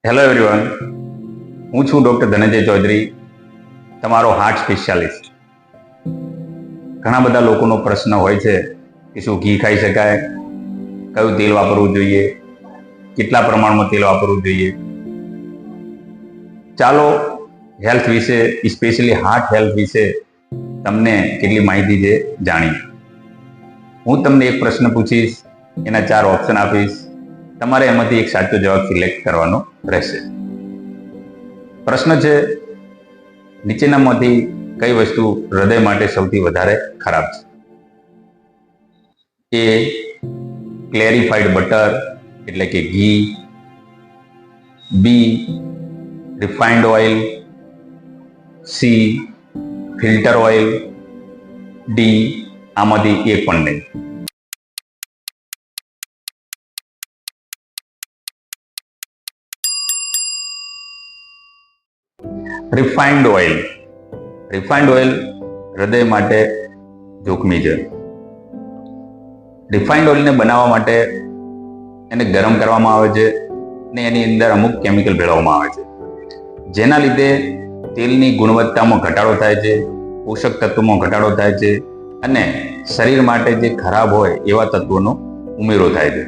Hello everyone, હું છું doctor Dhananjay Chaudhary, તમારો હાર્ટ સ્પેશિયાલિસ્ટ. ઘણા બધા લોકોનો પ્રશ્ન હોય છે કે શું ઘી ખાઈ શકાય, કયું તેલ વાપરવું જોઈએ, કેટલા પ્રમાણમાં તેલ વાપરવું જોઈએ. ચાલો હેલ્થ વિશે, સ્પેશિયલી હાર્ટ હેલ્થ વિશે તમને કેટલી માહિતી છે જાણીએ. હું તમને એક પ્રશ્ન પૂછીશ, એના 4 ઓપ્શન આપીશ. તમારે એમાંથી એક સાચો જવાબ સિલેક્ટ કરવાનો રહેશે. પ્રશ્ન છે, નીચેનામાંથી કઈ વસ્તુ હૃદય માટે સૌથી વધારે ખરાબ છે? એ ક્લેરિફાઈડ બટર એટલે કે ઘી, B refined oil, C filter oil, D આમાંથી એક પણ નહીં. રિફાઇન્ડ ઓઇલ હૃદય માટે જોખમી છે. રિફાઇન્ડ ઓઇલને બનાવવા માટે એને ગરમ કરવામાં આવે છે અને એની અંદર અમુક કેમિકલ ભેળવવામાં આવે છે, જેના લીધે તેલની ગુણવત્તામાં ઘટાડો થાય છે, પોષક તત્વોમાં ઘટાડો થાય છે અને શરીર માટે જે ખરાબ હોય એવા તત્વોનો ઉમેરો થાય છે,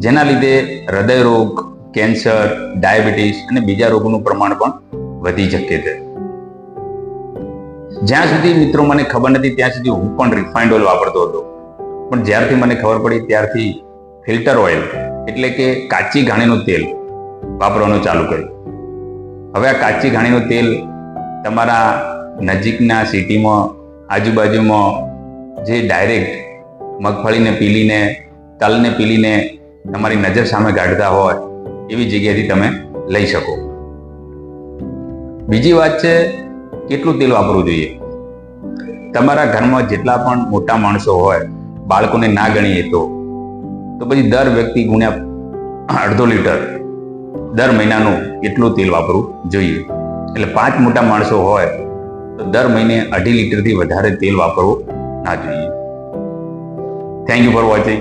જેના લીધે હૃદય રોગ, કેન્સર, ડાયાબિટીસ અને બીજા રોગોનું પ્રમાણ પણ વધી શકે છે. જ્યાં સુધી મિત્રો મને ખબર નથી ત્યાં સુધી હું પણ રિફાઇન્ડ ઓઇલ વાપરતો હતો, પણ જ્યારથી મને ખબર પડી ત્યારથી ફિલ્ટર ઓઇલ એટલે કે કાચી ઘાણીનું તેલ વાપરવાનું ચાલુ કર્યું. હવે આ કાચી ઘાણીનું તેલ તમારા નજીકના સિટીમાં, આજુબાજુમાં જે ડાયરેક્ટ મગફળીને પીલીને, તલને પીલીને તમારી નજર સામે કાઢતા હોય એવી જગ્યાએથી તમે લઈ શકો. બીજી વાત છે, કેટલું તેલ વાપરવું જોઈએ. તમારા ઘરમાં જેટલા પણ મોટા માણસો હોય, બાળકોને ના ગણીએ તો પછી દર વ્યક્તિ ગુણ્યા 1/2 લીટર દર મહિનાનું એટલું તેલ વાપરવું જોઈએ. એટલે 5 મોટા માણસો હોય તો દર મહિને 2.5 લીટરથી વધારે તેલ વાપરવું ના જોઈએ. Thank you for watching.